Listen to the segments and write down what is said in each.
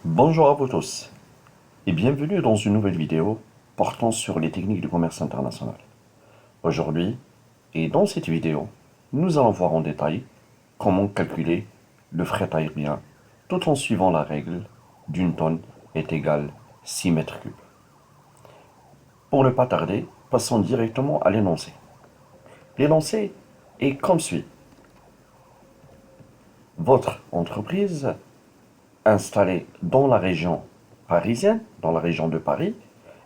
Bonjour à vous tous et bienvenue dans une nouvelle vidéo portant sur les techniques du commerce international. Aujourd'hui, et dans cette vidéo, nous allons voir en détail comment calculer le fret aérien tout en suivant la règle d'une tonne est égale 6 mètres cubes. Pour ne pas tarder, passons directement à l'énoncé. L'énoncé est comme suit. Votre entreprise installée dans la région parisienne, dans la région de Paris,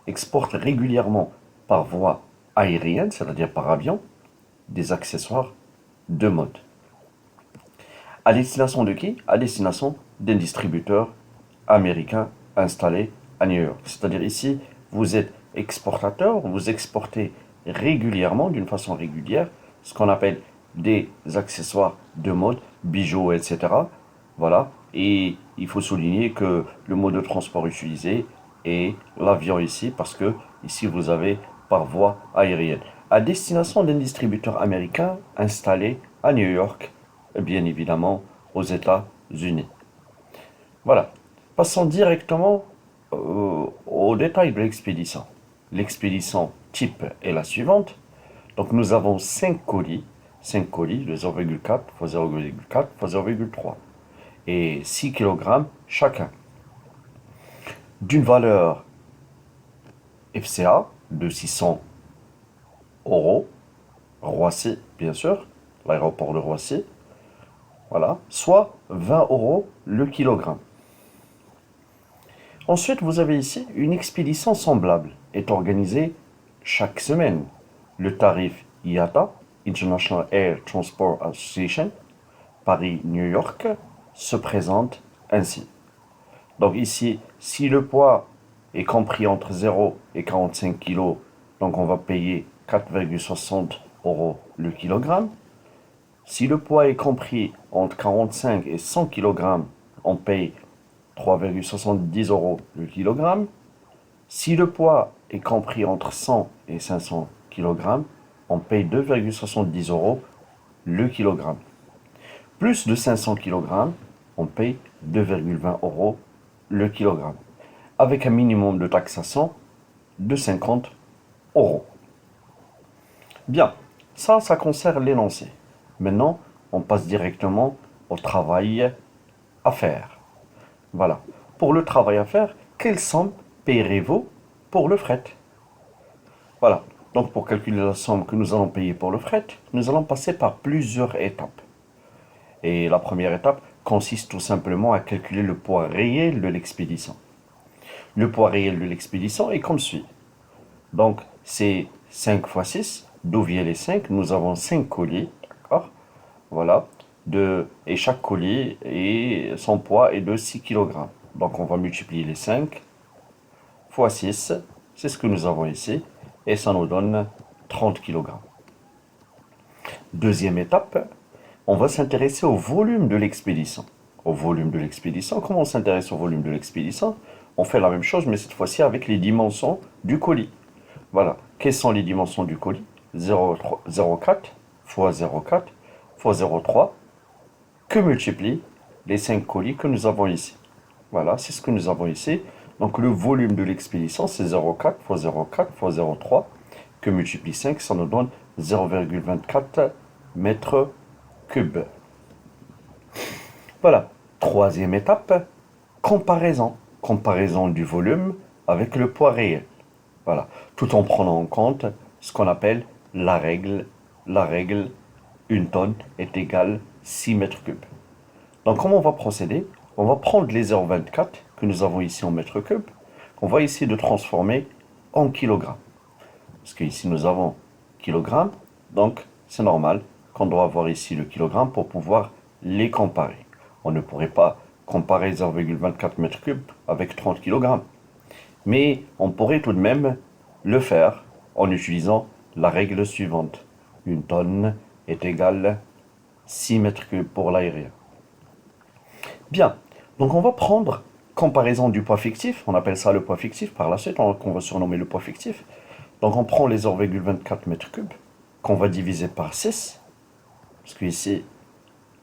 exporte régulièrement par voie aérienne, c'est-à-dire par avion, des accessoires de mode. À destination de qui? À destination d'un distributeur américain installé à New York. C'est-à-dire ici, vous êtes exportateur, vous exportez régulièrement, d'une façon régulière, ce qu'on appelle des accessoires de mode, bijoux, etc. Voilà. Et il faut souligner que le mode de transport utilisé est l'avion ici, parce que ici vous avez par voie aérienne. À destination d'un distributeur américain installé à New York, bien évidemment aux États-Unis. Voilà. Passons directement au détail de l'expédition. L'expédition type est la suivante. Donc nous avons 5 colis de 0,4 x 0,4 x 0,3 et 6 kg chacun, d'une valeur FCA de 600 euros, Roissy bien sûr, l'aéroport de Roissy, voilà, soit 20 euros le kilogramme. Ensuite, vous avez ici une expédition semblable, est organisée chaque semaine. Le tarif IATA, International Air Transport Association, Paris-New York, se présente ainsi. Donc ici, si le poids est compris entre 0 et 45 kg, donc on va payer 4,60 euros le kilogramme. Si le poids est compris entre 45 et 100 kg, on paye 3,70 euros le kilogramme. Si le poids est compris entre 100 et 500 kg, on paye 2,70 euros le kilogramme. Plus de 500 kg, on paye 2,20 euros le kilogramme, avec un minimum de taxation de 50 euros. Bien, ça concerne l'énoncé. Maintenant, on passe directement au travail à faire. Voilà. Pour le travail à faire, quelle somme payerez-vous pour le fret? Voilà. Donc pour calculer la somme que nous allons payer pour le fret, nous allons passer par plusieurs étapes. Et la première étape consiste tout simplement à calculer le poids réel de l'expédition. Le poids réel de l'expédition est comme suit. Donc c'est 5 fois 6, d'où viennent les 5? Nous avons 5 colis, d'accord? Voilà. Et chaque colis, et son poids est de 6 kg. Donc on va multiplier les 5 fois 6, c'est ce que nous avons ici, et ça nous donne 30 kg. Deuxième étape, on va s'intéresser au volume de l'expédition. Au volume de l'expédition, comment on s'intéresse au volume de l'expédition? On fait la même chose, mais cette fois-ci avec les dimensions du colis. Voilà. Quelles sont les dimensions du colis? 0,4 fois 0,4 fois 0,3 que multiplie les 5 colis que nous avons ici. Voilà, c'est ce que nous avons ici. Donc le volume de l'expédition, c'est 0,4 fois 0,4 fois 0,3 que multiplie 5, ça nous donne 0,24 mètres cubes. Voilà. Troisième étape, comparaison. Comparaison du volume avec le poids réel. Voilà. Tout en prenant en compte ce qu'on appelle la règle. La règle, une tonne est égale 6 mètres cubes. Donc comment on va procéder? On va prendre les 0,24 que nous avons ici en mètres cubes, qu'on va essayer de transformer en kilogrammes. Parce qu'ici nous avons kilogrammes, donc c'est normal qu'on doit avoir ici le kilogramme pour pouvoir les comparer. On ne pourrait pas comparer 0,24 mètres cubes avec 30 kg. Mais on pourrait tout de même le faire en utilisant la règle suivante. Une tonne est égale 6 mètres cubes pour l'aérien. Bien, donc on va prendre comparaison du poids fictif, on appelle ça le poids fictif, par la suite on va surnommer le poids fictif. Donc on prend les 0,24 mètres cubes qu'on va diviser par 6, parce qu'ici,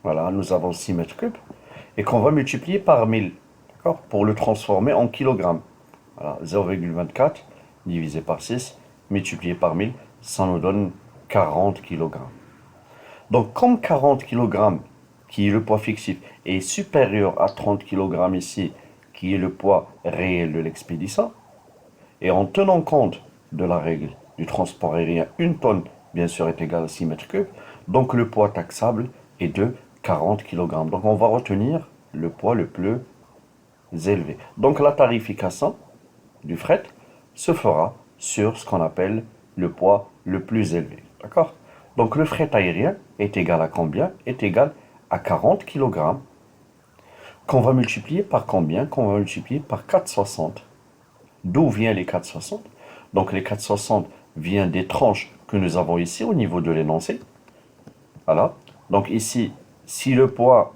voilà, nous avons 6 mètres cubes, et qu'on va multiplier par 1000. d'accord, pour le transformer en kilogrammes. Voilà, 0,24 divisé par 6, multiplié par 1000, ça nous donne 40 kilogrammes. Donc, comme 40 kilogrammes, qui est le poids fictif, est supérieur à 30 kilogrammes ici, qui est le poids réel de l'expédition, et en tenant compte de la règle du transport aérien, une tonne, bien sûr, est égale à 6 mètres cubes, donc le poids taxable est de 40 kilogrammes. Donc, on va retenir le poids le plus élevé. Donc, la tarification du fret se fera sur ce qu'on appelle le poids le plus élevé. D'accord? Donc le fret aérien est égal à combien? Est égal à 40 kg qu'on va multiplier par combien? Qu'on va multiplier par 4,60. D'où vient les 4,60? Donc les 4,60 viennent des tranches que nous avons ici au niveau de l'énoncé. Voilà. Donc ici, si le poids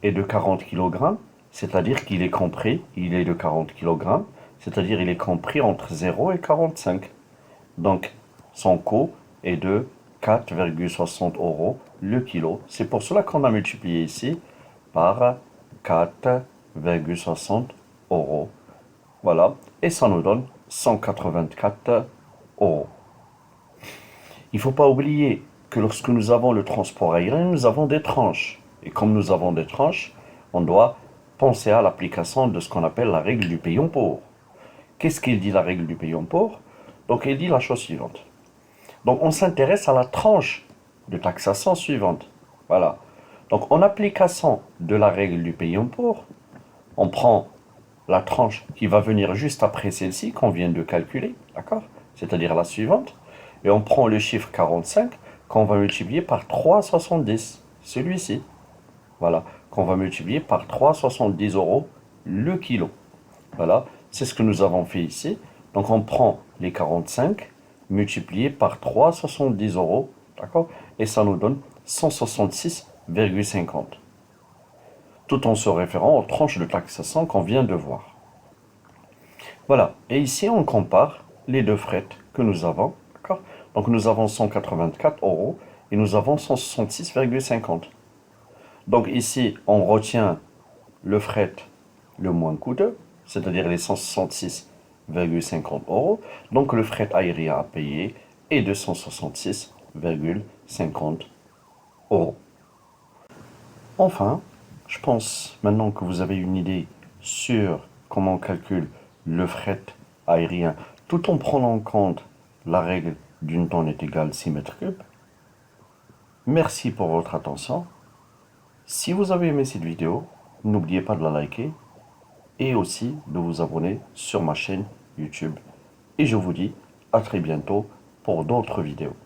est de 40 kg, c'est-à-dire qu'il est compris, il est de 40 kg, c'est-à-dire il est compris entre 0 et 45. Donc, son coût est de 4,60 euros le kilo. C'est pour cela qu'on a multiplié ici par 4,60 euros. Voilà. Et ça nous donne 184 euros. Il ne faut pas oublier que lorsque nous avons le transport aérien, nous avons des tranches. Et comme nous avons des tranches, on doit penser à l'application de ce qu'on appelle la règle du payant pour. Qu'est-ce qu'il dit la règle du payant pour? Donc il dit la chose suivante. Donc on s'intéresse à la tranche de taxation suivante. Voilà. Donc en application de la règle du payant pour, on prend la tranche qui va venir juste après celle-ci qu'on vient de calculer, d'accord? C'est-à-dire la suivante. Et on prend le chiffre 45 qu'on va multiplier par 3,70. Celui-ci. Voilà. Qu'on va multiplier par 3,70 euros le kilo. Voilà. C'est ce que nous avons fait ici. Donc on prend les 45 multiplié par 3,70 euros. D'accord? Et ça nous donne 166,50. Tout en se référant aux tranches de taxation qu'on vient de voir. Voilà. Et ici, on compare les deux frais que nous avons. D'accord? Donc nous avons 184 euros et nous avons 166,50. Donc ici, on retient le fret le moins coûteux, c'est-à-dire les 166,50 euros. Donc le fret aérien à payer est de 166,50 euros. Enfin, je pense maintenant que vous avez une idée sur comment on calcule le fret aérien tout en prenant en compte la règle d'une tonne est égale à 6 mètres cubes. Merci pour votre attention. Si vous avez aimé cette vidéo, n'oubliez pas de la liker et aussi de vous abonner sur ma chaîne YouTube. Et je vous dis à très bientôt pour d'autres vidéos.